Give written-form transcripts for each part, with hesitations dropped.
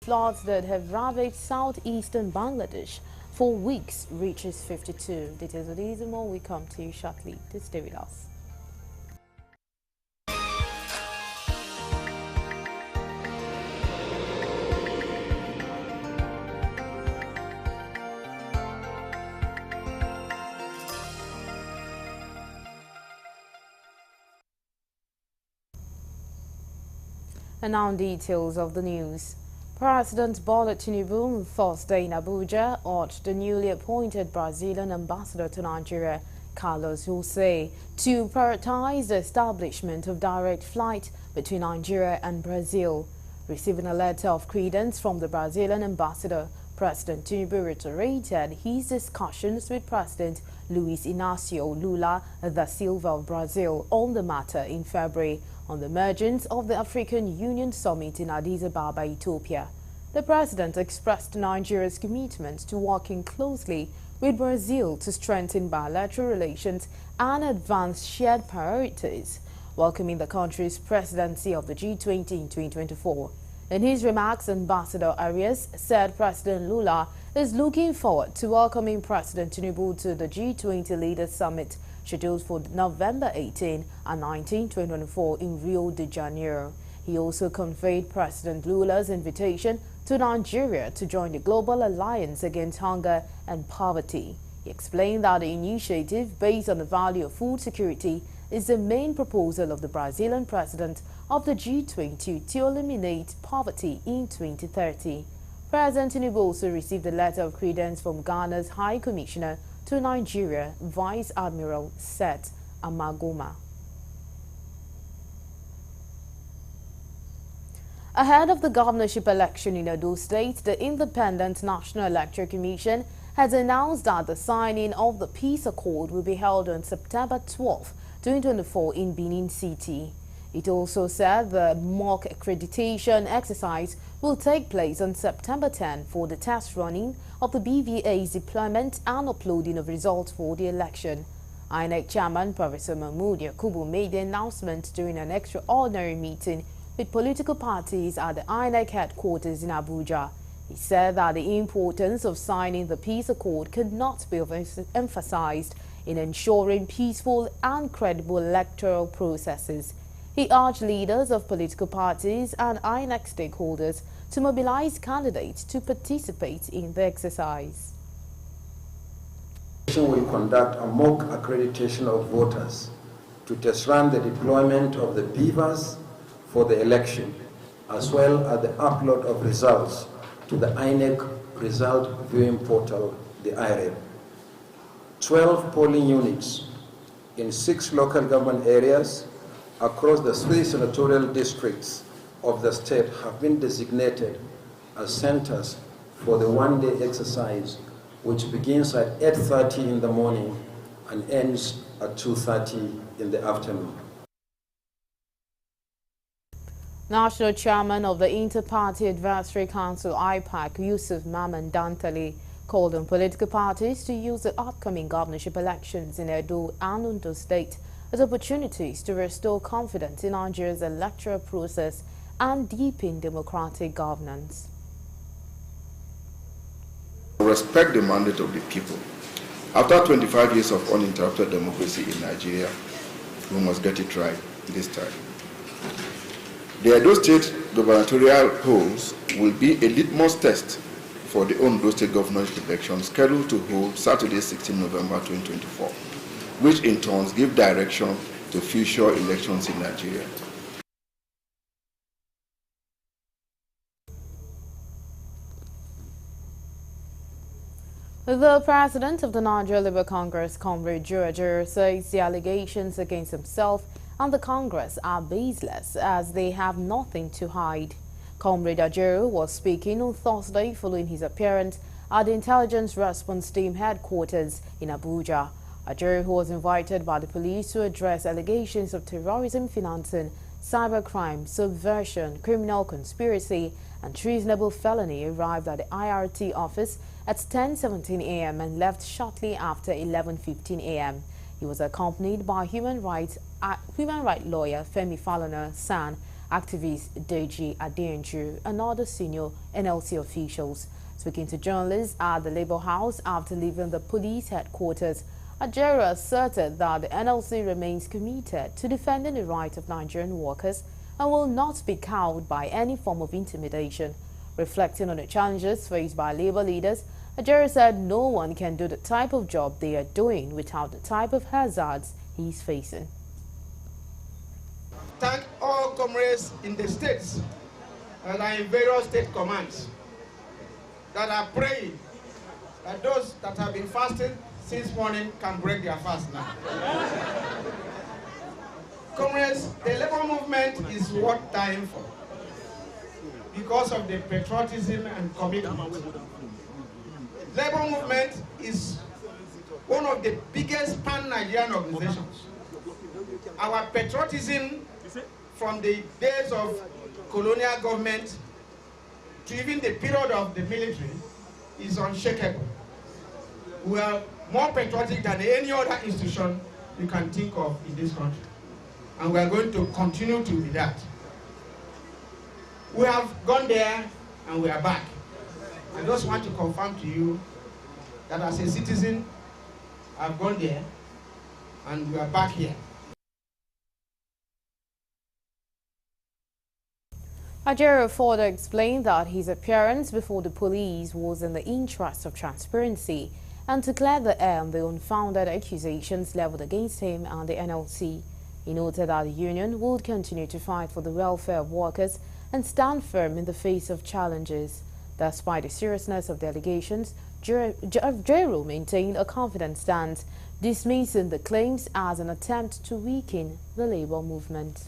Floods that have ravaged southeastern Bangladesh for weeks reaches 52. Details of these and more will come to you shortly. Please stay with us. And now details of the news. President Bola Tinubu on Thursday in Abuja urged the newly appointed Brazilian ambassador to Nigeria, Carlos Jose, to prioritize the establishment of direct flight between Nigeria and Brazil. Receiving a letter of credence from the Brazilian ambassador, President Tinubu reiterated his discussions with President Luiz Inácio Lula da Silva of Brazil on the matter in February on the emergence of the African Union Summit in Addis Ababa, Ethiopia. The president expressed Nigeria's commitment to working closely with Brazil to strengthen bilateral relations and advance shared priorities, welcoming the country's presidency of the G20 in 2024. In his remarks, Ambassador Arias said President Lula is looking forward to welcoming President Tinubu to the G20 Leaders Summit scheduled for November 18 and 19, 2024 in Rio de Janeiro. He also conveyed President Lula's invitation to Nigeria to join the Global Alliance Against Hunger and Poverty. He explained that the initiative, based on the value of food security, is the main proposal of the Brazilian president of the G20 to eliminate poverty in 2030. President Tinubu also received a letter of credence from Ghana's High Commissioner to Nigeria, Vice Admiral Seth Amagoma. Ahead of the governorship election in Edo State, the Independent National Electoral Commission has announced that the signing of the peace accord will be held on September 12, 2024 in Benin City. It also said the mock accreditation exercise will take place on September 10 for the test running of the BVA's deployment and uploading of results for the election. INEC Chairman Professor Mahmood Yakubu made the announcement during an extraordinary meeting with political parties at the INEC headquarters in Abuja. He said that the importance of signing the peace accord could not be emphasized in ensuring peaceful and credible electoral processes. He urged leaders of political parties and INEC stakeholders to mobilize candidates to participate in the exercise. We will conduct a mock accreditation of voters to test run the deployment of the beavers for the election, as well as the upload of results to the INEC result viewing portal, the IREP. 12 polling units in 6 local government areas across the 3 senatorial districts of the state have been designated as centers for the one-day exercise, which begins at 8:30 in the morning and ends at 2:30 in the afternoon. National Chairman of the Inter-Party Advisory Council IPAC, Yusuf Maman Dantale, called on political parties to use the upcoming governorship elections in Edo and Ondo State as opportunities to restore confidence in Nigeria's electoral process and deepen democratic governance. Respect the mandate of the people. After 25 years of uninterrupted democracy in Nigeria, we must get it right this time. The Edo State gubernatorial polls will be a litmus test for the Ondo State governorship election scheduled to hold Saturday, 16 November 2024, which in turn give direction to future elections in Nigeria. The president of the Nigeria Labour Congress, Comrade Joe, says the allegations against himself and the Congress are baseless as they have nothing to hide. Comrade Ajero was speaking on Thursday following his appearance at the Intelligence Response Team headquarters in Abuja. Ajero, who was invited by the police to address allegations of terrorism financing, cybercrime, subversion, criminal conspiracy, and treasonable felony, arrived at the IRT office at 10:17 a.m. and left shortly after 11:15 a.m. He was accompanied by human rights lawyer Femi Falana San activist Deji Adenju, and other senior NLC officials. Speaking to journalists at the Labour House after leaving the police headquarters, Ajaero asserted that the NLC remains committed to defending the rights of Nigerian workers and will not be cowed by any form of intimidation. Reflecting on the challenges faced by Labour leaders, Ajaero said no one can do the type of job they are doing without the type of hazards he's facing. Thank all comrades in the states and in various state commands that are praying that those that have been fasting since morning can break their fast now. Comrades, the labor movement is worth dying for because of the patriotism and commitment. Labor movement is one of the biggest pan-Nigerian organizations. Our patriotism from the days of colonial government to even the period of the military is unshakable. We are more patriotic than any other institution you can think of in this country. And we are going to continue to be that. We have gone there and we are back. I just want to confirm to you that as a citizen, I've gone there and we are back here. Ajaero further explained that his appearance before the police was in the interest of transparency and to clear the air on the unfounded accusations leveled against him and the NLC. He noted that the union would continue to fight for the welfare of workers and stand firm in the face of challenges. Despite the seriousness of the allegations, Ajaero maintained a confident stance, dismissing the claims as an attempt to weaken the labor movement.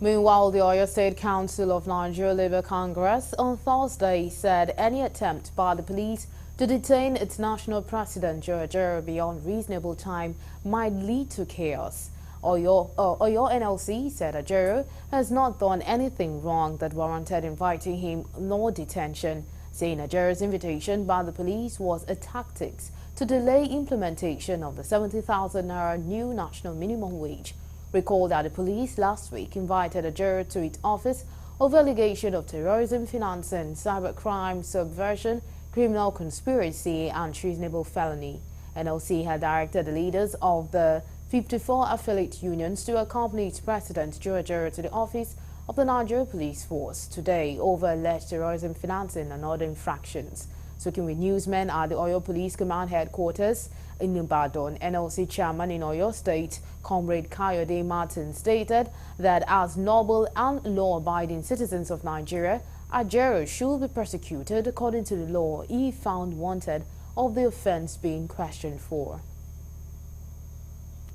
Meanwhile, the Oyo State Council of Nigeria Labour Congress on Thursday said any attempt by the police to detain its national president, Ajaero, beyond reasonable time might lead to chaos. Oyo NLC said Ajaero has not done anything wrong that warranted inviting him nor detention, saying Ajaero's invitation by the police was a tactic to delay implementation of the 70,000 naira new national minimum wage. Recall that the police last week invited Ajaero to its office over allegation of terrorism financing, cybercrime, subversion, criminal conspiracy, and treasonable felony. NLC had directed the leaders of the 54 affiliate unions to accompany its president, Ajaero, to the office of the Nigeria Police Force today over alleged terrorism financing and other infractions. Speaking with newsmen at the Oyo Police Command headquarters in Ibadan, NLC chairman in Oyo State, Comrade Kayode Martin, stated that as noble and law-abiding citizens of Nigeria, Ajaero should be prosecuted according to the law if found wanted of the offense being questioned for.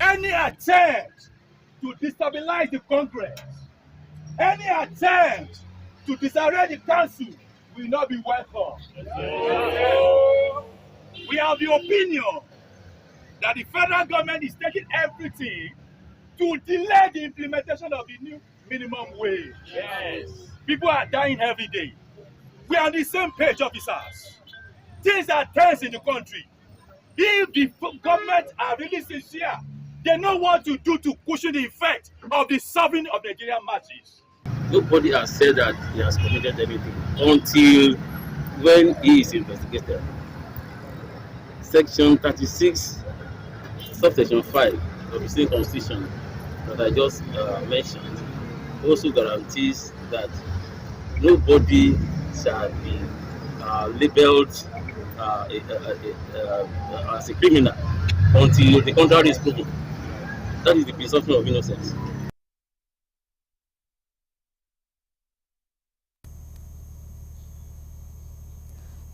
Any attempt to destabilize the Congress, any attempt to disarray the council will not be welcome. We have the opinion that the federal government is taking everything to delay the implementation of the new minimum wage. Yes. People are dying every day. We are on the same page, officers. Things are tense in the country. If the government are really sincere, they know what to do to cushion the effect of the suffering of Nigerian masses. Nobody has said that he has committed anything until when he is investigated. Section 36, subsection 5 of the state constitution that I just mentioned also guarantees that nobody shall be labeled as a criminal until the contrary is proven. That is the presumption of innocence.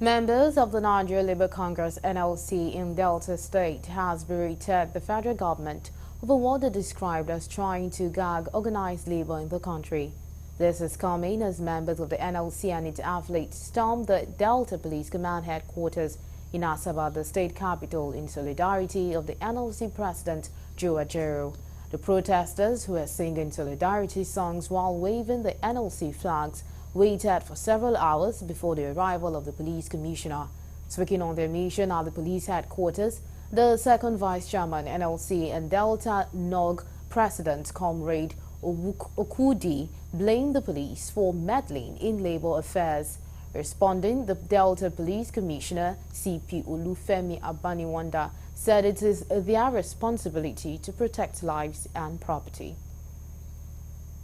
Members of the Nigeria Labour Congress NLC in Delta State has berated the federal government over what they described as trying to gag organized labor in the country. This is coming as members of the NLC and its affiliates stormed the Delta Police Command headquarters in Asaba, the state capital, in solidarity of the NLC president, Ajaero. The protesters, who were singing solidarity songs while waving the NLC flags, waited for several hours before the arrival of the police commissioner. Speaking on their mission at the police headquarters, The second vice chairman, NLC, and Delta NOG president, Comrade Okudi, blamed the police for meddling in labor affairs. Responding, the Delta Police Commissioner, CP Olufemi Abaniwanda, said it is their responsibility to protect lives and property.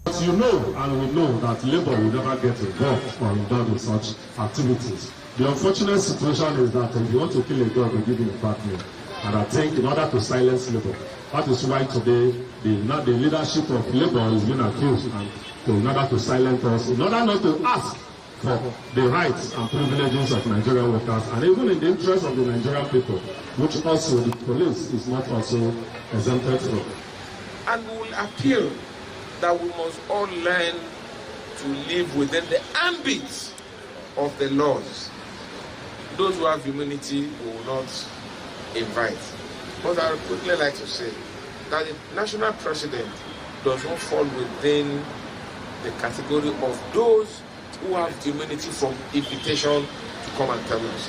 As you know, and we know that labor will never get involved or involved in such activities. The unfortunate situation is that if you want to kill a dog, you give him a bad name. And I think in order to silence labor, that is why today the leadership of labor is being accused, and in order to silence us, in order not to ask for the rights and privileges of Nigerian workers, and even in the interest of the Nigerian people, which also the police is not also exempted from. And we will appeal that we must all learn to live within the ambit of the laws. Those who have immunity will not invite. But I would quickly like to say that the national president does not fall within the category of those who have immunity from invitation to come and tell us.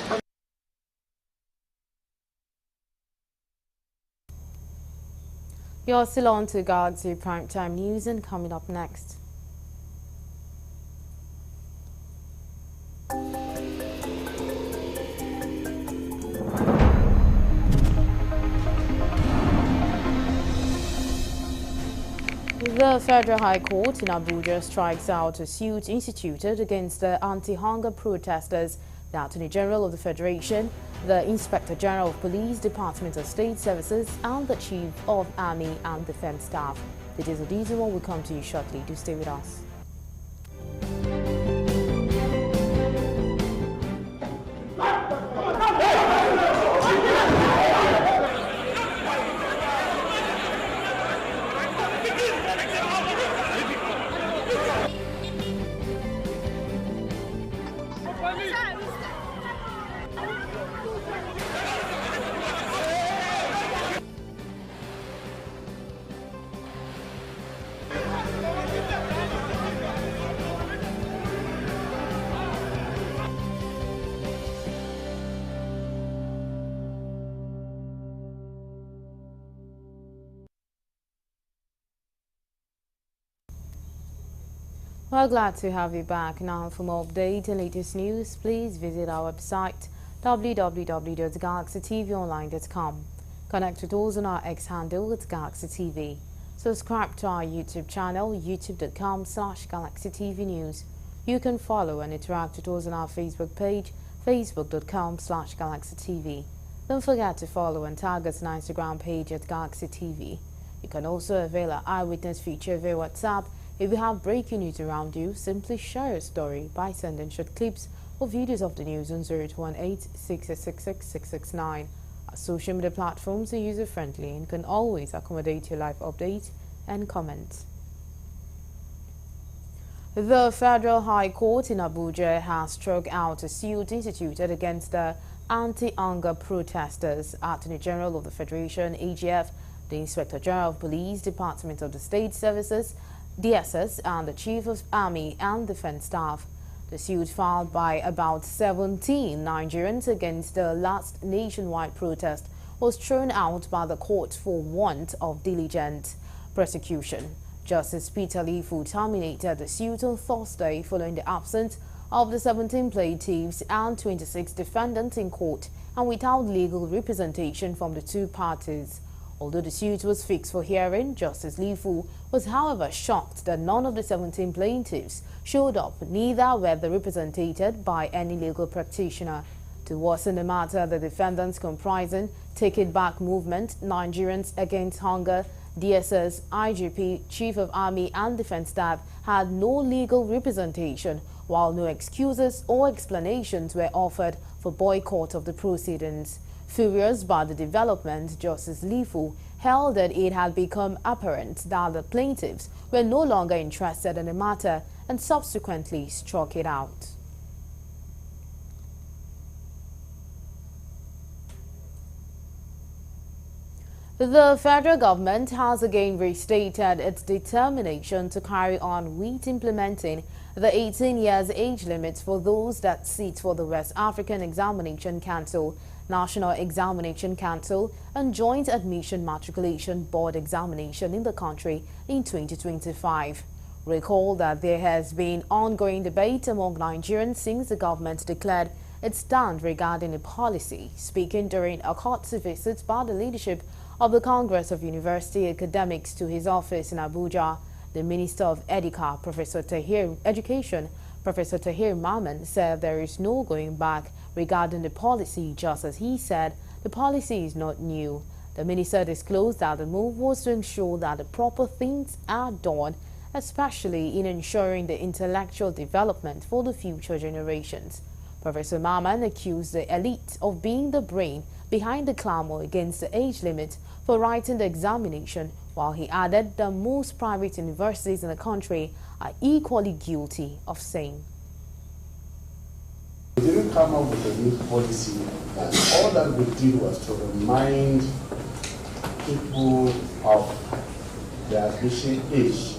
You're still on to Galaxy Primetime News, and coming up next. The Federal High Court in Abuja strikes out a suit instituted against the anti-hunger protesters, the Attorney General of the Federation, the Inspector General of Police, Department of State Services, and the Chief of Army and Defense Staff. The details of these will come to you shortly. Do stay with us. We're glad to have you back. Now, for more updates and latest news, please visit our website www.galaxytvonline.com. Connect with us on our X handle at Galaxy TV. Subscribe to our YouTube channel, youtube.com/GalaxyTVNews. You can follow and interact with us on our Facebook page, facebook.com/GalaxyTV. Don't forget to follow and tag us on our Instagram page at Galaxy TV. You can also avail our eyewitness feature via WhatsApp. If you have breaking news around you, simply share your story by sending short clips or videos of the news on 0818-666-669. Our social media platforms are user-friendly and can always accommodate your live updates and comments. The Federal High Court in Abuja has struck out a suit instituted against the anti-hunger protesters, Attorney General of the Federation, AGF, the Inspector General of Police, Department of the State Services, DSS, and the Chief of Army and Defense Staff. The suit filed by about 17 Nigerians against the last nationwide protest was thrown out by the court for want of diligent prosecution. Justice Peter Lifu terminated the suit on Thursday following the absence of the 17 plaintiffs and 26 defendants in court and without legal representation from the two parties. Although the suit was fixed for hearing, Justice Lifu was however shocked that none of the 17 plaintiffs showed up, neither were they represented by any legal practitioner. To worsen the matter, the defendants comprising Take It Back Movement, Nigerians Against Hunger, DSS, IGP, Chief of Army and Defense Staff had no legal representation, while no excuses or explanations were offered for boycott of the proceedings. Furious by the development, Justice Lifu held that it had become apparent that the plaintiffs were no longer interested in the matter and subsequently struck it out. The federal government has again restated its determination to carry on with implementing the 18 years age limit for those that sit for the West African Examination Council. National Examination Council and Joint Admission Matriculation Board examination in the country in 2025. Recall that there has been ongoing debate among Nigerians since the government declared its stand regarding the policy. Speaking during a courtesy visit by the leadership of the Congress of University Academics to his office in Abuja, the Minister of Education, Professor Tahir Maman, said there is no going back regarding the policy. Just as he said, the policy is not new. The minister disclosed that the move was to ensure that the proper things are done, especially in ensuring the intellectual development for the future generations. Professor Maman accused the elite of being the brain behind the clamor against the age limit for writing the examination, while he added that most private universities in the country are equally guilty of same. We didn't come up with a new policy. All that we did was to remind people of the admission age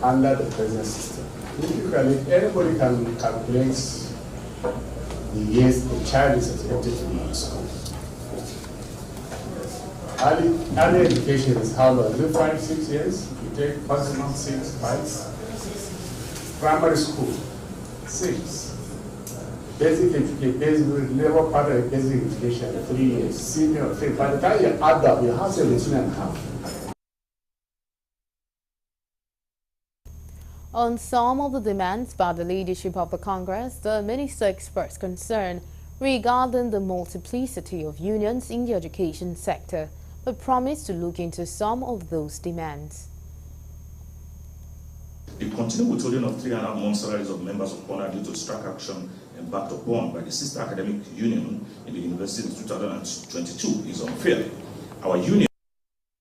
under the present system. Typically, anybody can calculate the years the child is expected to be in school. Early education is how long? Is it 5-6 years? You take maximum 6-5. Primary school, 6. Basic education, level part of basic education, 3 years. Senior, 3. By the time you add that, you have 17.5. On some of the demands by the leadership of the Congress, the minister expressed concern regarding the multiplicity of unions in the education sector, but promised to look into some of those demands. The continued withholding of 3.5 months' salaries of members of honor due to strike action embarked upon by the sister academic union in the university in 2022 is unfair. Our union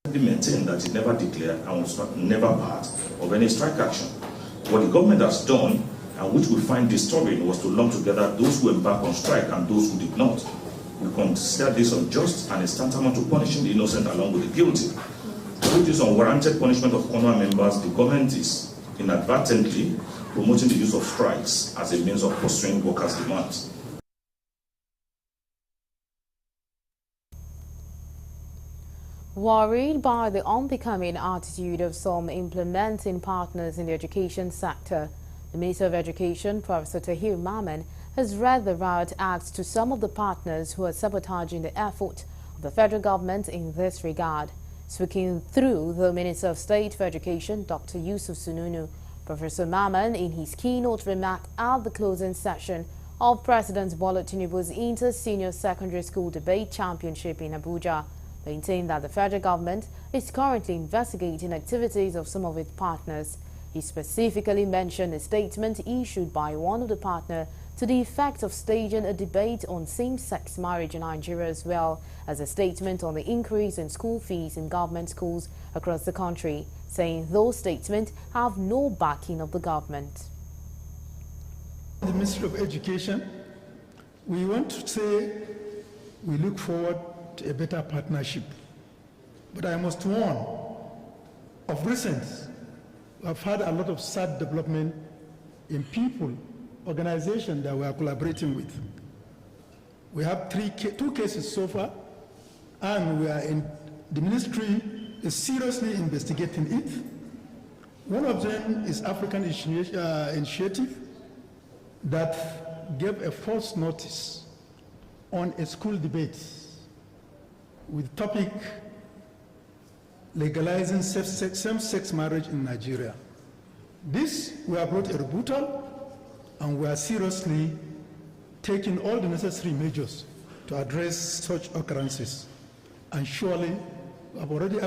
maintained that it never declared and was never part of any strike action. What the government has done, and which we find disturbing, was to lump together those who embarked on strike and those who did not. We consider this unjust and is tantamount to punishing the innocent along with the guilty. With this unwarranted punishment of honor members, the government is inadvertently promoting the use of strikes as a means of pursuing workers' demands. Worried by the unbecoming attitude of some implementing partners in the education sector, the Minister of Education, Professor Tahir Maman, has read the riot act to some of the partners who are sabotaging the effort of the federal government in this regard. Speaking through the Minister of State for Education, Dr. Yusuf Sununu, Professor Maman, in his keynote remark at the closing session of President Bola Tinubu's Inter-Senior Secondary School Debate Championship in Abuja, maintained that the federal government is currently investigating activities of some of its partners. He specifically mentioned a statement issued by one of the partners to the effect of staging a debate on same-sex marriage in Nigeria, as well as a statement on the increase in school fees in government schools across the country, saying those statements have no backing of the government. The Ministry of Education, we want to say we look forward to a better partnership. But I must warn, of recent, I've had a lot of sad development in people, organizations that we are collaborating with. We have two cases so far, and the ministry is seriously investigating it. One of them is African Initiative that gave a false notice on a school debate with topic legalizing same-sex marriage in Nigeria. This, we have brought a rebuttal, and we are seriously taking all the necessary measures to address such occurrences. And surely, we have already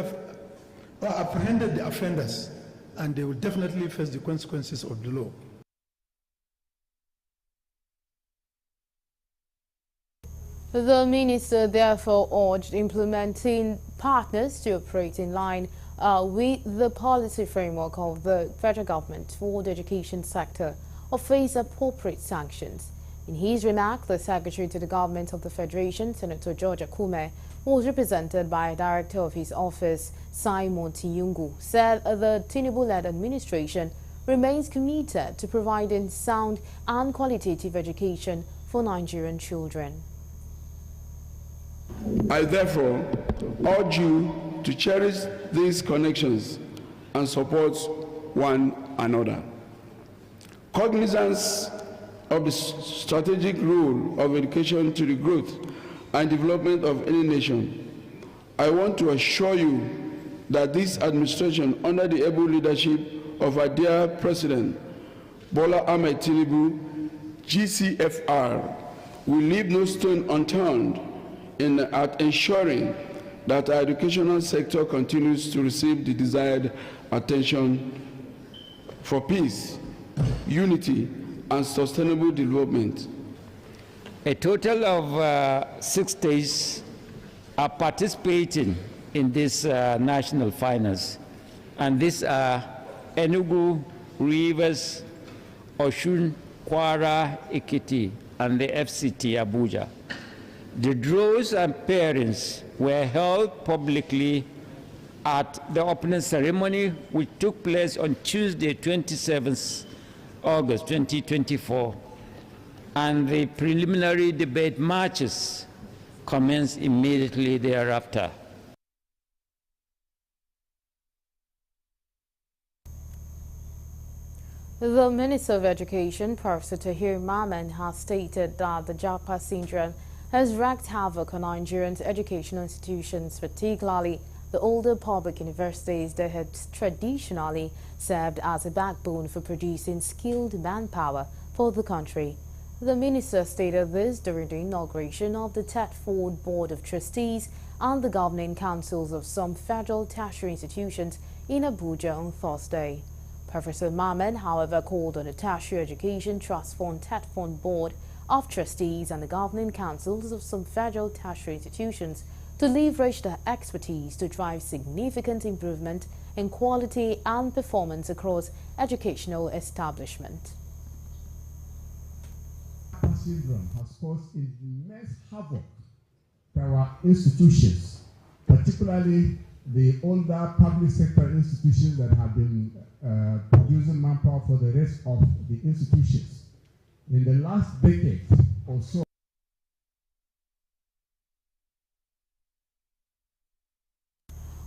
apprehended the offenders, and they will definitely face the consequences of the law. The minister therefore urged implementing partners to operate in line with the policy framework of the federal government for the education sector or face appropriate sanctions. In his remark, the Secretary to the Government of the Federation, Senator George Akume, was represented by a director of his office, Simon Tiyungu, said the Tinubu-led administration remains committed to providing sound and qualitative education for Nigerian children. I therefore urge you to cherish these connections and support one another. Cognizance of the strategic role of education to the growth and development of any nation, I want to assure you that this administration, under the able leadership of our dear President Bola Ahmed Tinubu, GCFR, will leave no stone unturned at ensuring that our educational sector continues to receive the desired attention for peace, unity, and sustainable development. A total of 6 states are participating in this national finals, and these are Enugu, Rivers, Osun, Kwara, Ekiti, and the FCT Abuja. The draws and pairings were held publicly at the opening ceremony, which took place on Tuesday, 27th August 2024, and the preliminary debate matches commenced immediately thereafter. The Minister of Education, Professor Tahir Maman, has stated that the Japa syndrome has wreaked havoc on Nigerian educational institutions, particularly the older public universities that had traditionally served as a backbone for producing skilled manpower for the country. The minister stated this during the inauguration of the Tetford Board of Trustees and the governing councils of some federal tertiary institutions in Abuja on Thursday. Professor Maman, however, called on the Tertiary Education Trust Fund Tetford Board of Trustees and the governing councils of some federal tertiary institutions to leverage their expertise to drive significant improvement in quality and performance across educational establishment. Syndrome has caused immense havoc to our institutions, particularly the older public sector institutions that have been producing manpower for the rest of the institutions. In the last decade or so,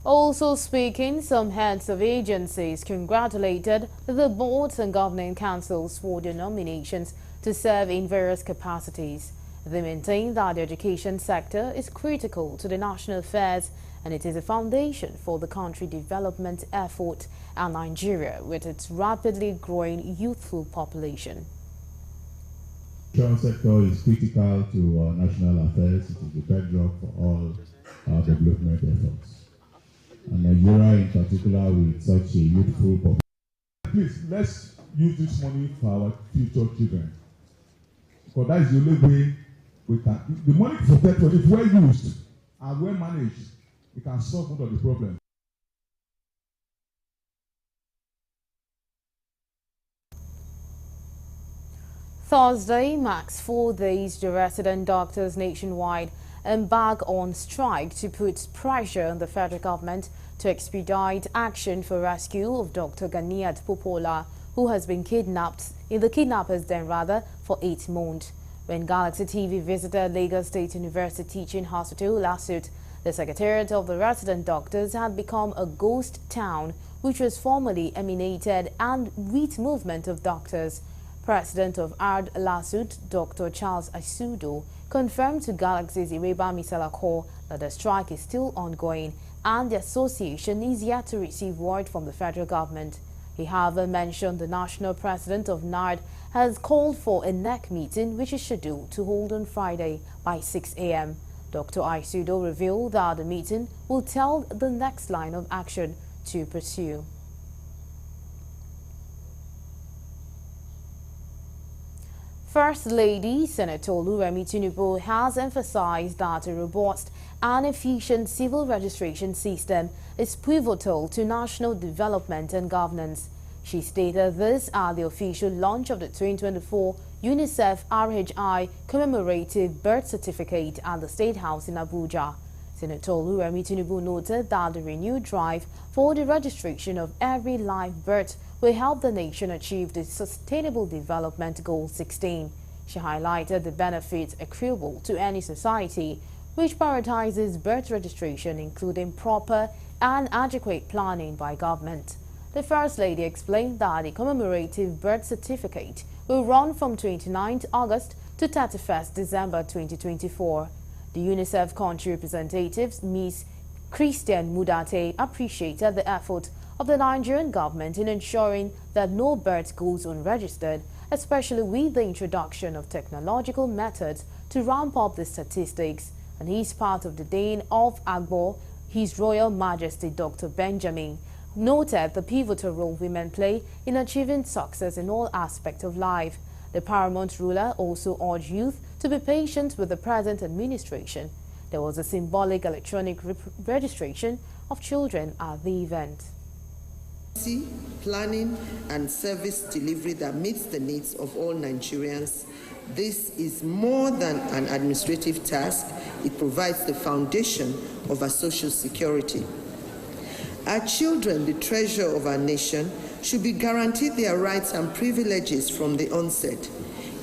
also speaking, some heads of agencies congratulated the boards and governing councils for their nominations to serve in various capacities. They maintain that the education sector is critical to the national affairs and it is a foundation for the country development effort and Nigeria with its rapidly growing youthful population. The education sector is critical to our national affairs. It is the bedrock for all our development efforts. And Nigeria in particular with such a youthful population. Please, let's use this money for our future children. Because that is the only way we can. The money for that, if well used and well managed, it can solve most of the problems. Thursday marks 4 days the resident doctors nationwide embark on strike to put pressure on the federal government to expedite action for rescue of Dr. Ganiat Popola, who has been kidnapped in the kidnappers' den for 8 months. When Galaxy TV visited Lagos State University Teaching Hospital last week, the Secretariat of the resident doctors had become a ghost town, which was formerly emanated and with movement of doctors. President of ARD Lasut, Dr. Charles Asudo, confirmed to Galaxy's Ireba Misalako that the strike is still ongoing and the association is yet to receive word from the federal government. He, however, mentioned the national president of NARD has called for a NEC meeting which is scheduled to hold on Friday by 6 a.m. Dr. Asudo revealed that the meeting will tell the next line of action to pursue. First Lady Senator Oluremi Tinubu has emphasized that a robust and efficient civil registration system is pivotal to national development and governance. She stated this at the official launch of the 2024 UNICEF RHI commemorative birth certificate at the State House in Abuja. Senator Oluremi Tinubu noted that the renewed drive for the registration of every live birth will help the nation achieve the Sustainable Development Goal 16. She highlighted the benefits accruable to any society which prioritizes birth registration, including proper and adequate planning by government. The First Lady explained that the commemorative birth certificate will run from 29 August to 31 December 2024. The UNICEF country representative, Ms. Christian Mudate, appreciated the effort of the Nigerian government in ensuring that no birth goes unregistered, especially with the introduction of technological methods to ramp up the statistics. And he is part of the Dean of Agbo, His Royal Majesty Dr. Benjamin, noted the pivotal role women play in achieving success in all aspects of life. The paramount ruler also urged youth to be patient with the present administration. There was a symbolic electronic registration of children at the event. Planning and service delivery that meets the needs of all Nigerians. This is more than an administrative task. It provides the foundation of our social security. Our children, the treasure of our nation, should be guaranteed their rights and privileges from the onset.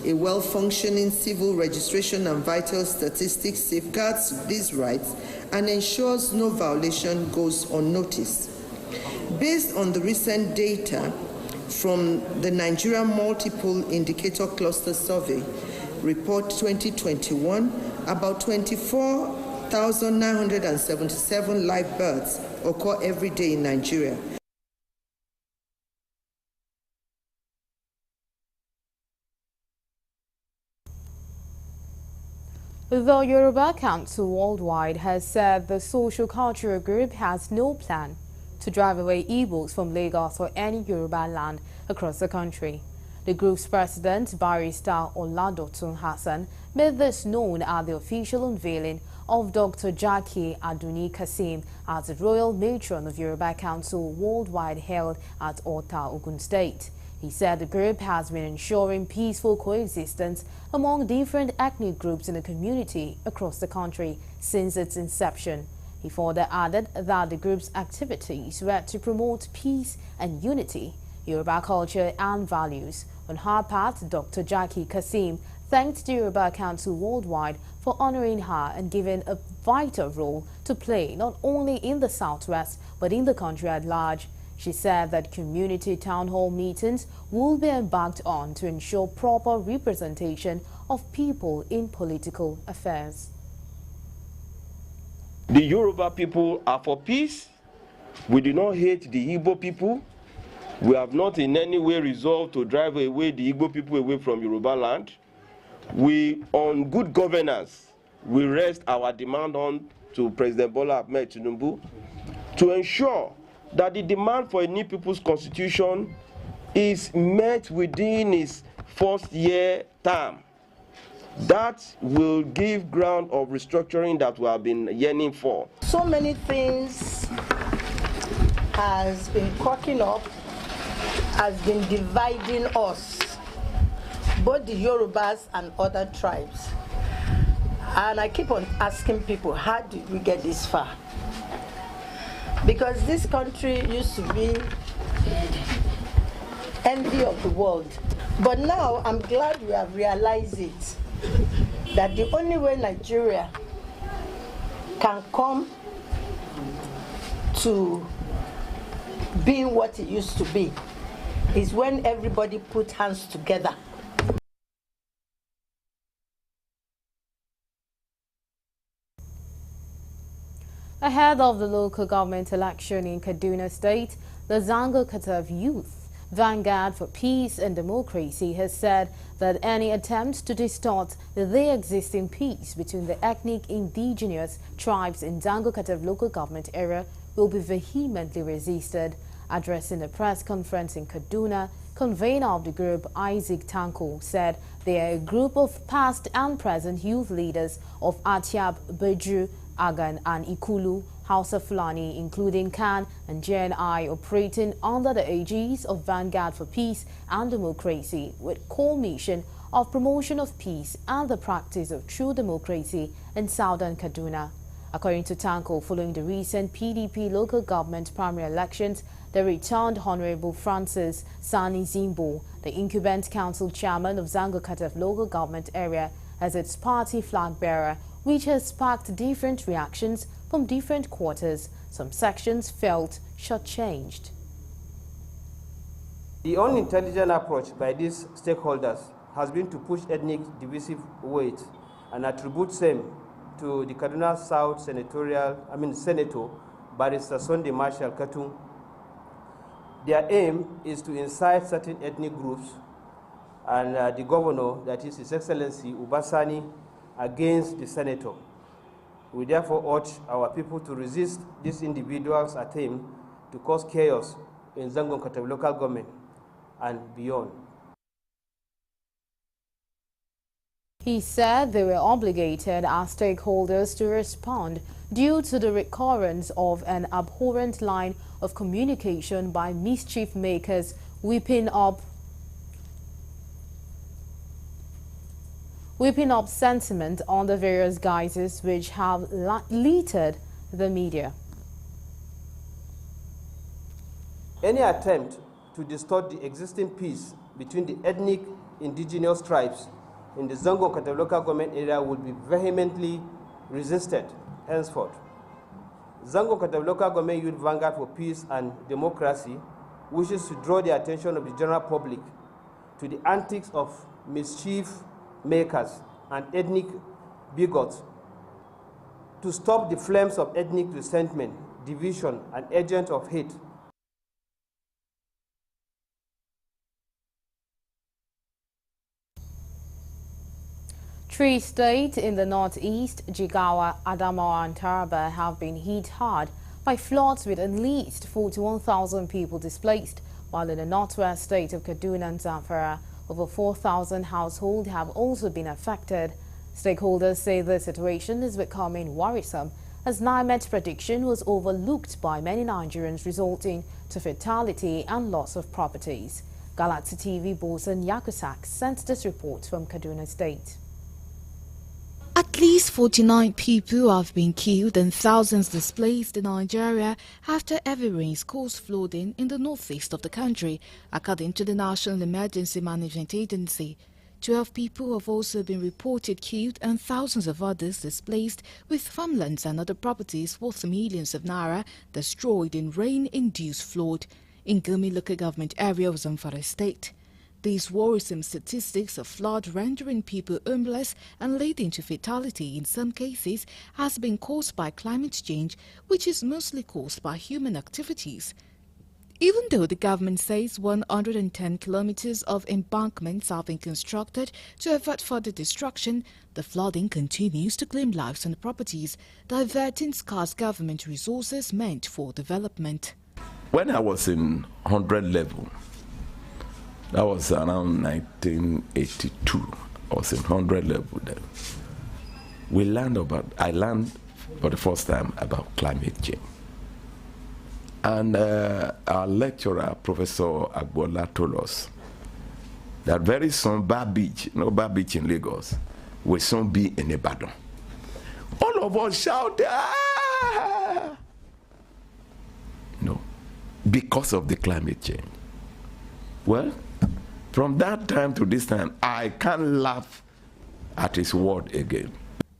A well-functioning civil registration and vital statistics safeguards these rights and ensures no violation goes unnoticed. Based on the recent data from the Nigeria Multiple Indicator Cluster Survey, Report 2021, about 24,977 live births occur every day in Nigeria. The Yoruba Council Worldwide has said the social cultural group has no plan to drive away Igbos from Lagos or any Yoruba land across the country. The group's president, Barrister Oladotun Hassan, made this known at the official unveiling of Dr. Jackie Aduni Kasim as the Royal Matron of Yoruba Council Worldwide held at Ota, Ogun State. He said the group has been ensuring peaceful coexistence among different ethnic groups in the community across the country since its inception. He further added that the group's activities were to promote peace and unity, Yoruba culture and values. On her part, Dr. Jackie Kasim thanked the Yoruba Council Worldwide for honoring her and giving a vital role to play not only in the Southwest but in the country at large. She said that community town hall meetings will be embarked on to ensure proper representation of people in political affairs. The Yoruba people are for peace. We do not hate the Igbo people. We have not in any way resolved to drive away the Igbo people away from Yoruba land. We, on good governance, we rest our demand on to President Bola Ahmed Tinubu to ensure that the demand for a new people's constitution is met within his first-year term. That will give ground of restructuring that we have been yearning for. So many things has been cracking up, has been dividing us, both the Yorubas and other tribes. And I keep on asking people, how did we get this far? Because this country used to be envy of the world. But now I'm glad we have realized it, that the only way Nigeria can come to being what it used to be is when everybody put hands together. Ahead of the local government election in Kaduna State, the Zango Katav Youth Vanguard for Peace and Democracy has said that any attempt to distort the existing peace between the ethnic indigenous tribes in Zango Katav local government area will be vehemently resisted. Addressing a press conference in Kaduna, convener of the group, Isaac Tanko, said they are a group of past and present youth leaders of Atiab, Beju, Agan and Ikulu, Hausa Fulani, including Kan and JNI, operating under the aegis of Vanguard for Peace and Democracy with core mission of promotion of peace and the practice of true democracy in southern Kaduna. According to Tanko, following the recent PDP local government primary elections, the returned Honorable Francis Sani Zimbo, the incumbent council chairman of Zango Kataf local government area, as its party flag bearer, which has sparked different reactions from different quarters. Some sections felt shortchanged. The unintelligent approach by these stakeholders has been to push ethnic divisive weight and attribute same to the Kaduna South Senator Barrister Sunday Marshall Katung. Their aim is to incite certain ethnic groups and the governor, that is His Excellency Ubasani, against the senator. We therefore urge our people to resist these individuals' attempt to cause chaos in Zangon Katavi local government and beyond. He said they were obligated as stakeholders to respond due to the recurrence of an abhorrent line of communication by mischief makers whipping up sentiment on the various guises which have littered the media. Any attempt to distort the existing peace between the ethnic indigenous tribes in the Zango Katavi local government area will be vehemently resisted henceforth. Zango Katavi local government youth vanguard for peace and democracy wishes to draw the attention of the general public to the antics of mischief makers and ethnic bigots to stop the flames of ethnic resentment, division, and agents of hate. Three states in the northeast, Jigawa, Adamawa and Taraba, have been hit hard by floods with at least 41,000 people displaced, while in the northwest state of Kaduna and Zamfara, over 4,000 households have also been affected. Stakeholders say the situation is becoming worrisome as NIMET's prediction was overlooked by many Nigerians, resulting to fatality and loss of properties. Galaxy TV Bosun Yakusak sent this report from Kaduna State. At least 49 people have been killed and thousands displaced in Nigeria after heavy rains caused flooding in the northeast of the country, according to the National Emergency Management Agency. 12 people have also been reported killed and thousands of others displaced, with farmlands and other properties worth millions of naira destroyed in rain-induced flood in Gumi local government area of Zamfara state. These worrisome statistics of flood rendering people homeless and leading to fatality in some cases has been caused by climate change, which is mostly caused by human activities. Even though the government says 110 kilometers of embankments have been constructed to avert further destruction, the flooding continues to claim lives and properties, diverting scarce government resources meant for development. When I was in 100 level, that was around 1982. I was in 100 level then. I learned for the first time about climate change. And our lecturer, Professor Agbola, told us that very soon Bar Beach in Lagos, will soon be in Ibadan. All of us shouted, "Ah!" No, because of the climate change. Well, from that time to this time, I can't laugh at his word again.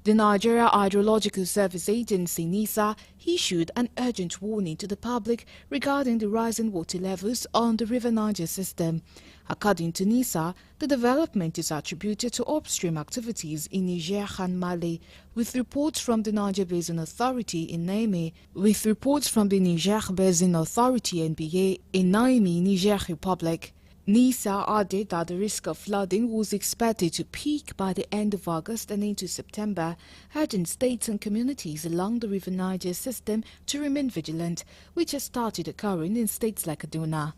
The Nigeria Hydrological Service Agency, NISA, issued an urgent warning to the public regarding the rising water levels on the River Niger system. According to NISA, the development is attributed to upstream activities in Niger and Mali, with reports from the Niger Basin Authority in Niamey, NBA, in Niamey, Niger Republic. NISA added that the risk of flooding was expected to peak by the end of August and into September, urging states and communities along the River Niger system to remain vigilant, which has started occurring in states like Kaduna.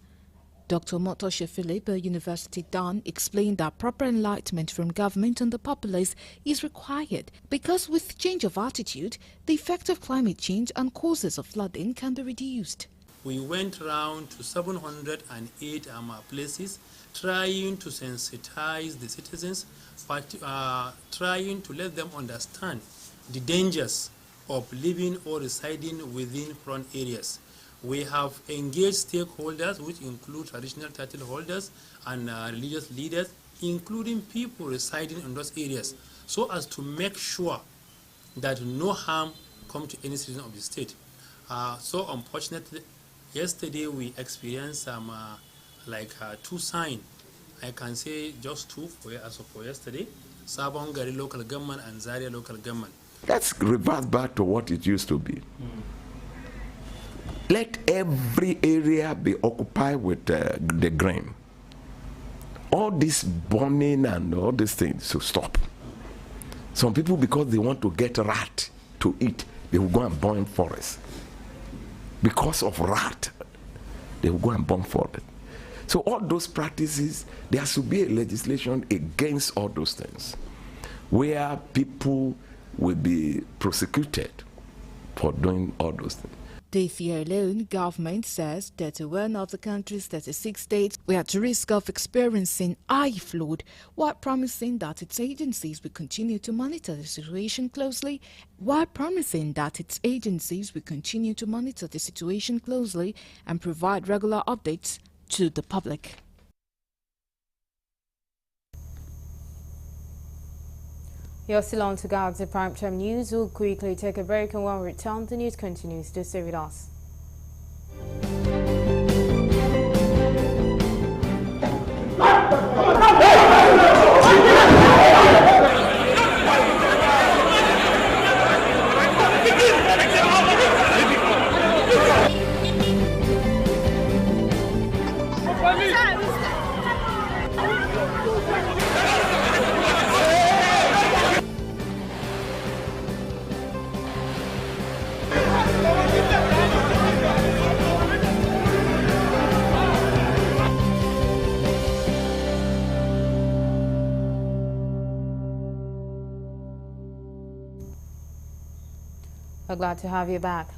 Dr. Motoshe Philip, a University Don, explained that proper enlightenment from government and the populace is required because with change of attitude, the effect of climate change and causes of flooding can be reduced. We went around to 708 places, trying to sensitize the citizens, but trying to let them understand the dangers of living or residing within prone areas. We have engaged stakeholders, which include traditional title holders and religious leaders, including people residing in those areas, so as to make sure that no harm come to any citizen of the state. So unfortunately, yesterday we experienced some two signs. I can say just two as of for yesterday. Sabongari local government and Zaria local government. Let's revert back to what it used to be. Let every area be occupied with the grain. All this burning and all these things should stop. Some people, because they want to get rat to eat, they will go and burn forest. Because of rat, they will go and burn forest. So all those practices, there should be a legislation against all those things, where people will be prosecuted for doing all those things. This year alone, government says 31 of the country's 36 states were at risk of experiencing high flood, while promising that its agencies will continue to monitor the situation closely, and provide regular updates to the public. You're still on to Galaxy Primetime News. We'll quickly take a break, and when we return, the news continues. Do stay with us. We're glad to have you back.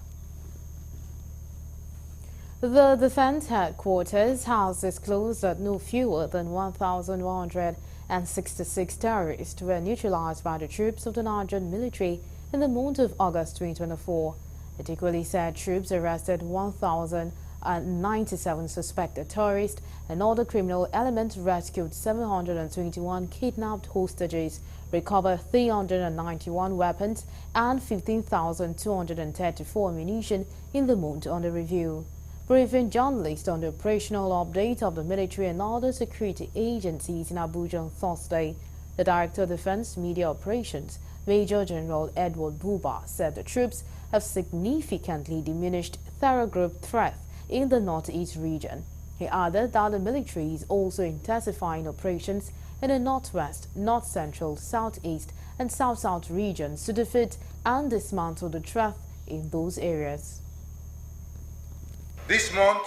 The Defense Headquarters has disclosed that no fewer than 1,166 terrorists were neutralized by the troops of the Nigerian military in the month of August 2024. It equally said troops arrested 1,097 suspected terrorists and other criminal elements, rescued 721 kidnapped hostages, recovered 391 weapons and 15,234 ammunition in the month under review. Briefing journalists on the operational update of the military and other security agencies in Abuja on Thursday, the Director of Defense Media Operations, Major General Edward Buba, said the troops have significantly diminished terror group threat in the northeast region. He added that the military is also intensifying operations in the northwest, north central, southeast, and south-south regions to defeat and dismantle the threat in those areas. This month,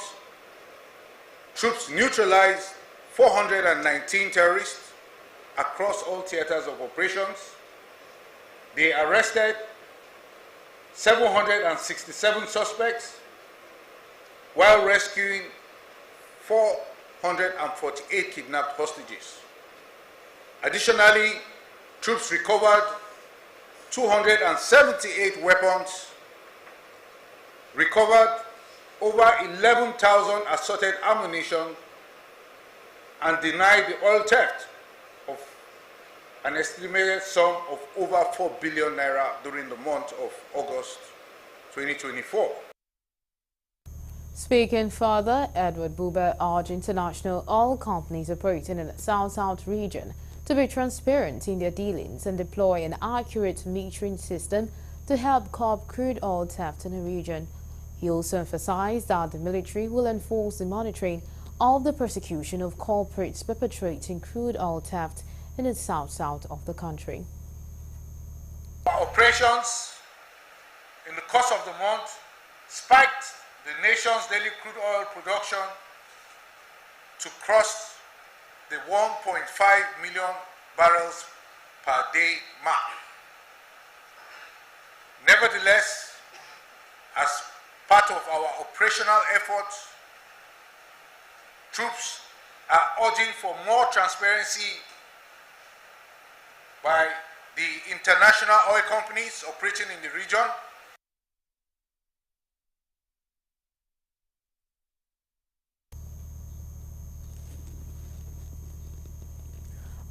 troops neutralized 419 terrorists across all theaters of operations. They arrested 767 suspects while rescuing 448 kidnapped hostages. Additionally, troops recovered 278 weapons, recovered over 11,000 assorted ammunition, and denied the oil theft of an estimated sum of over 4 billion naira during the month of August 2024. Speaking further, Edward Buba urged international oil companies operating in the South-South region to be transparent in their dealings and deploy an accurate metering system to help curb crude oil theft in the region. He also emphasized that the military will enforce the monitoring of the prosecution of culprits perpetrating crude oil theft in the south-south of the country. Our operations in the course of the month spiked the nation's daily crude oil production to cross the 1.5 million barrels per day mark. Nevertheless, as part of our operational efforts, troops are urging for more transparency by the international oil companies operating in the region.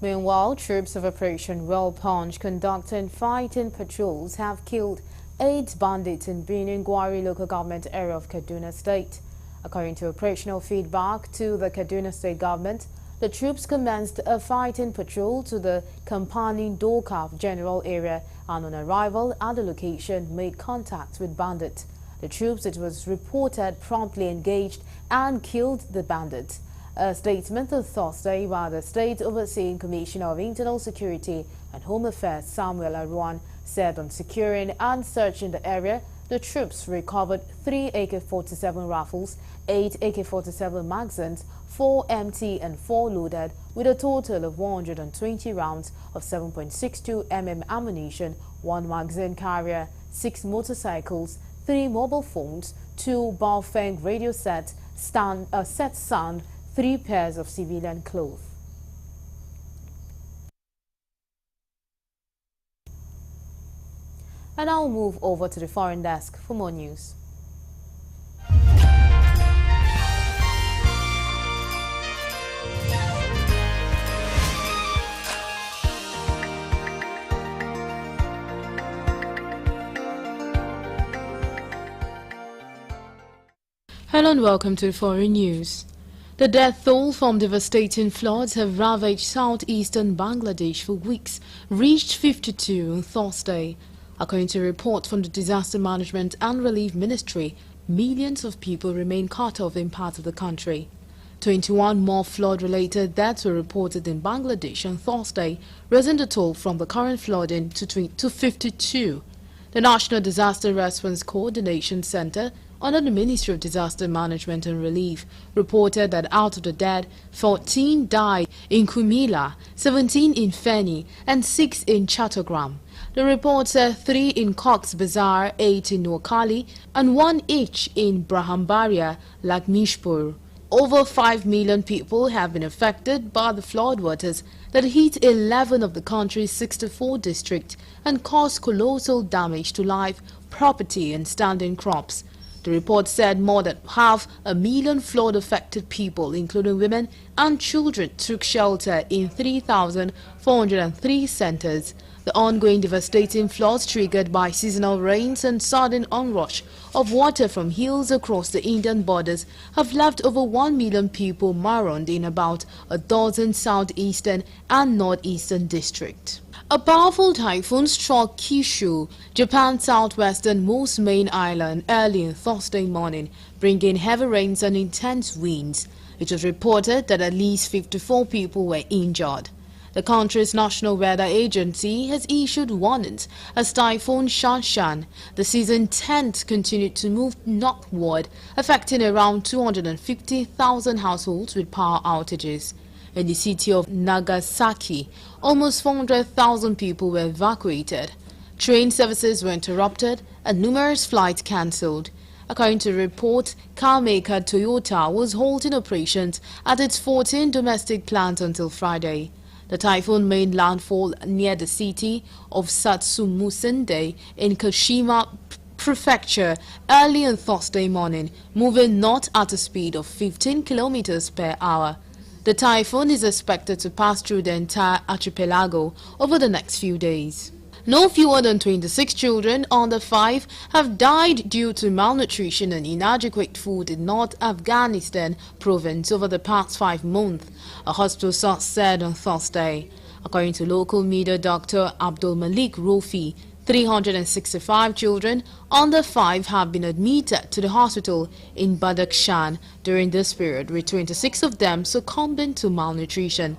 Meanwhile, troops of Operation Well Punch conducting fighting patrols have killed 8 bandits in Benin Gwari local government area of Kaduna State. According to operational feedback to the Kaduna State government, the troops commenced a fighting patrol to the Kampani Dokaf general area and on arrival at the location made contact with bandits. The troops, it was reported, promptly engaged and killed the bandits. A statement on Thursday by the State Overseeing Commissioner of Internal Security and Home Affairs, Samuel Arwan, said on securing and searching the area, the troops recovered 3 AK-47 rifles, 8 AK-47 magazines, 4 empty and 4 loaded, with a total of 120 rounds of 7.62 mm ammunition, 1 magazine carrier, 6 motorcycles, 3 mobile phones, 2 Baofeng radio sets, set sound, 3 pairs of civilian clothes. And I'll move over to the foreign desk for more news. Hello and welcome to Foreign News. The death toll from devastating floods have ravaged southeastern Bangladesh for weeks reached 52 on Thursday. According to a report from the Disaster Management and Relief Ministry, millions of people remain cut off in parts of the country. 21 more flood-related deaths were reported in Bangladesh on Thursday, raising the toll from the current flooding to 52. The National Disaster Response Coordination Center under the Ministry of Disaster Management and Relief reported that out of the dead, 14 died in Kumila, 17 in Feni, and 6 in Chattogram. The report said 3 in Cox's Bazar, 8 in Noakhali, and 1 each in Brahmbaria, Lakshmipur. Over 5 million people have been affected by the floodwaters that hit 11 of the country's 64 districts and caused colossal damage to life, property, and standing crops. The report said more than 500,000 flood-affected people, including women and children, took shelter in 3,403 centers. The ongoing devastating floods triggered by seasonal rains and sudden onrush of water from hills across the Indian borders have left over 1 million people marooned in about a dozen southeastern and northeastern districts. A powerful typhoon struck Kyushu, Japan's southwesternmost main island, early on Thursday morning, bringing heavy rains and intense winds. It was reported that at least 54 people were injured. The country's National Weather Agency has issued warnings as Typhoon Shanshan, the season 10th, continued to move northward, affecting around 250,000 households with power outages. In the city of Nagasaki, almost 400,000 people were evacuated. Train services were interrupted and numerous flights cancelled. According to a report, car maker Toyota was halting operations at its 14 domestic plants until Friday. The typhoon made landfall near the city of Satsumusende in Kashima Prefecture early on Thursday morning, moving north at a speed of 15 kilometers per hour. The typhoon is expected to pass through the entire archipelago over the next few days. No fewer than 26 children under 5 have died due to malnutrition and inadequate food in North Afghanistan province over the past 5 months, a hospital source said on Thursday. According to local media, Dr. Abdul Malik Rofi, 365 children under 5 have been admitted to the hospital in Badakhshan during this period, with 26 of them succumbing to malnutrition.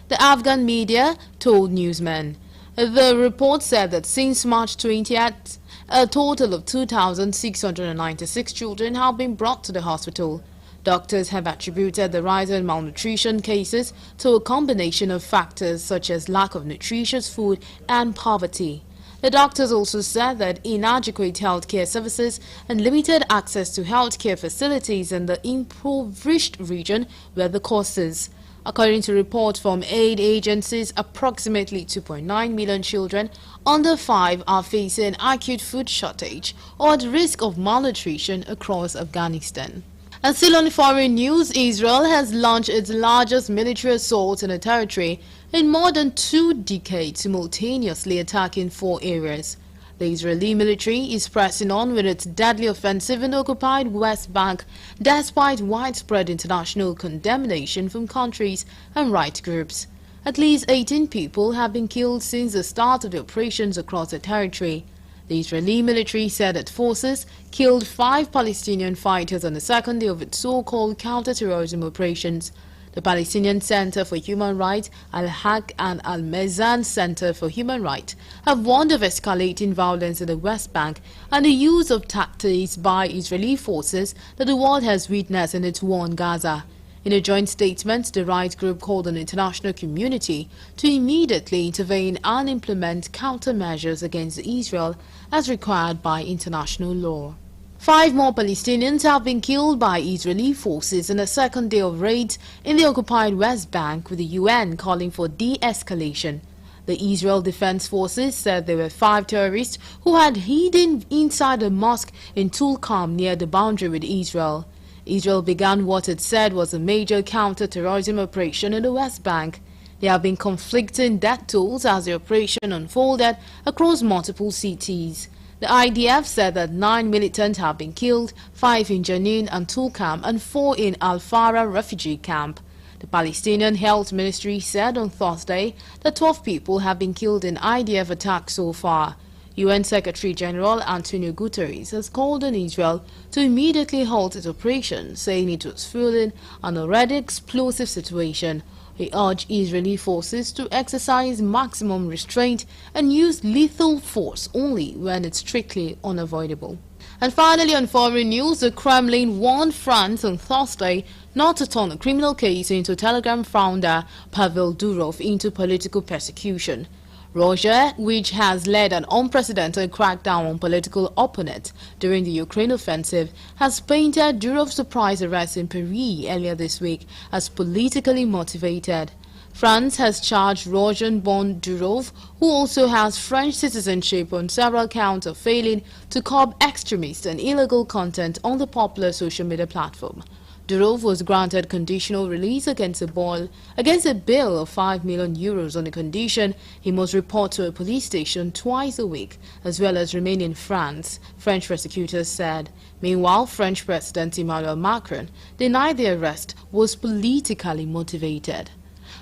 The Afghan media told newsmen. The report said that since March 20th, a total of 2,696 children have been brought to the hospital. Doctors have attributed the rise in malnutrition cases to a combination of factors such as lack of nutritious food and poverty. The doctors also said that inadequate healthcare services and limited access to healthcare facilities in the impoverished region were the causes. According to reports from aid agencies, approximately 2.9 million children under 5 are facing acute food shortage or at risk of malnutrition across Afghanistan. And still on foreign news, Israel has launched its largest military assault in a territory in more than 2 decades, simultaneously attacking 4 areas. The Israeli military is pressing on with its deadly offensive in the occupied West Bank, despite widespread international condemnation from countries and right groups. At least 18 people have been killed since the start of the operations across the territory. The Israeli military said that forces killed 5 Palestinian fighters on the second day of its so-called counter-terrorism operations. The Palestinian Center for Human Rights, Al-Haq, and Al-Mezan Center for Human Rights have warned of escalating violence in the West Bank and the use of tactics by Israeli forces that the world has witnessed in its war in Gaza. In a joint statement, the right group called on the international community to immediately intervene and implement countermeasures against Israel as required by international law. 5 more Palestinians have been killed by Israeli forces in a second day of raids in the occupied West Bank, with the UN calling for de-escalation. The Israel Defense Forces said there were 5 terrorists who had hidden inside a mosque in Tulkarm near the boundary with Israel. Israel began what it said was a major counter-terrorism operation in the West Bank. There have been conflicting death tolls as the operation unfolded across multiple cities. The IDF said that 9 militants have been killed, 5 in Jenin and Tulkarm and 4 in Al-Farah refugee camp. The Palestinian Health Ministry said on Thursday that 12 people have been killed in IDF attacks so far. UN Secretary-General Antonio Guterres has called on Israel to immediately halt its operation, saying it was fueling an already explosive situation. He urged Israeli forces to exercise maximum restraint and use lethal force only when it's strictly unavoidable. And finally, on foreign news, the Kremlin warned France on Thursday not to turn a criminal case into Telegram founder Pavel Durov into political persecution. Russia, which has led an unprecedented crackdown on political opponents during the Ukraine offensive, has painted Durov's surprise arrest in Paris earlier this week as politically motivated. France has charged Russian-born Durov, who also has French citizenship, on several counts of failing to curb extremist and illegal content on the popular social media platform. Durov was granted conditional release against a bill of 5 million euros on the condition he must report to a police station twice a week, as well as remain in France, French prosecutors said. Meanwhile, French President Emmanuel Macron denied the arrest was politically motivated.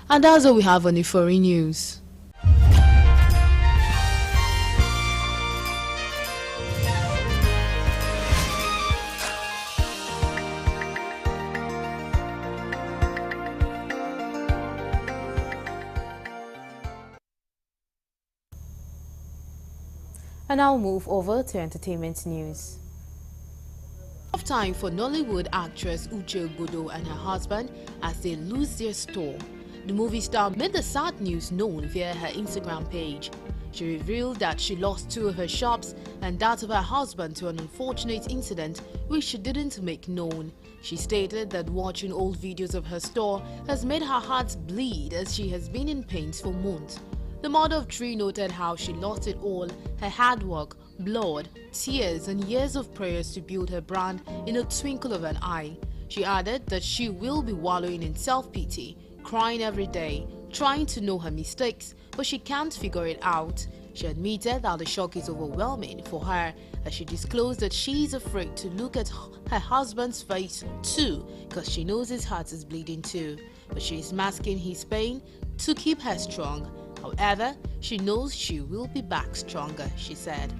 And that's all we have on the foreign news. And now move over to entertainment news. Tough time for Nollywood actress Uche Ogbodo and her husband as they lose their store. The movie star made the sad news known via her Instagram page. She revealed that she lost 2 of her shops and that of her husband to an unfortunate incident which she didn't make known. She stated that watching old videos of her store has made her heart bleed as she has been in pain for months. The mother of 3 noted how she lost it all, her hard work, blood, tears and years of prayers to build her brand in a twinkle of an eye. She added that she will be wallowing in self-pity, crying every day, trying to know her mistakes, but she can't figure it out. She admitted that the shock is overwhelming for her as she disclosed that she is afraid to look at her husband's face too because she knows his heart is bleeding too. But she is masking his pain to keep her strong. However, she knows she will be back stronger, she said.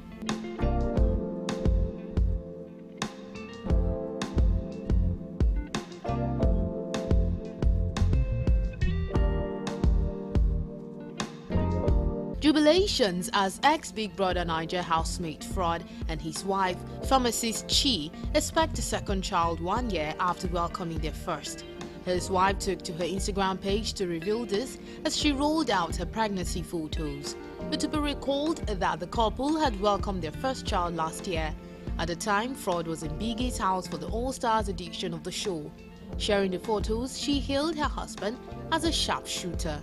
Jubilations as ex-Big Brother Niger housemate Fraud and his wife, pharmacist Chi, expect a second child 1 year after welcoming their first. His wife took to her Instagram page to reveal this as she rolled out her pregnancy photos. But to be recalled that the couple had welcomed their first child last year. At the time, Fraud was in Biggie's house for the All-Stars edition of the show. Sharing the photos, she hailed her husband as a sharpshooter.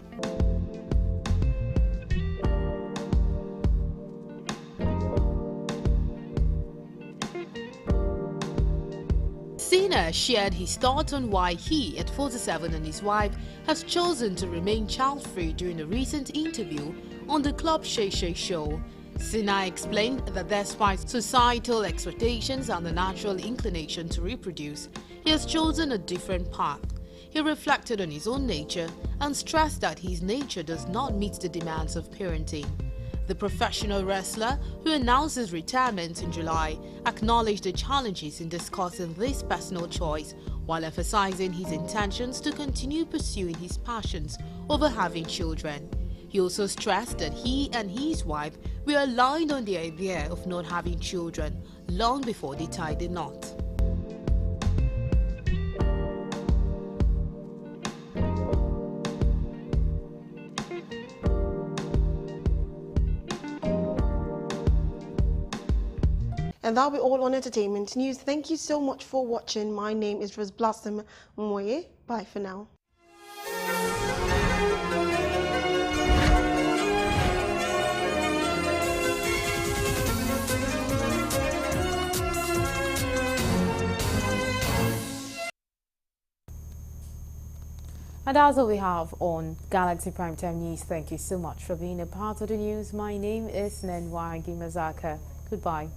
Seen singer shared his thoughts on why he, at 47, and his wife has chosen to remain child-free during a recent interview on the Club Shay Shay show. Sinai explained that despite societal expectations and the natural inclination to reproduce, he has chosen a different path. He reflected on his own nature and stressed that his nature does not meet the demands of parenting. The professional wrestler, who announced his retirement in July, acknowledged the challenges in discussing this personal choice while emphasizing his intentions to continue pursuing his passions over having children. He also stressed that he and his wife were aligned on the idea of not having children long before they tied the knot. And that'll be all on entertainment news. Thank you so much for watching. My name is Rose Blossom Mwoye. Bye for now. And that's all we have on Galaxy Primetime News. Thank you so much for being a part of the news. My name is Nenwa Gimazaka. Goodbye.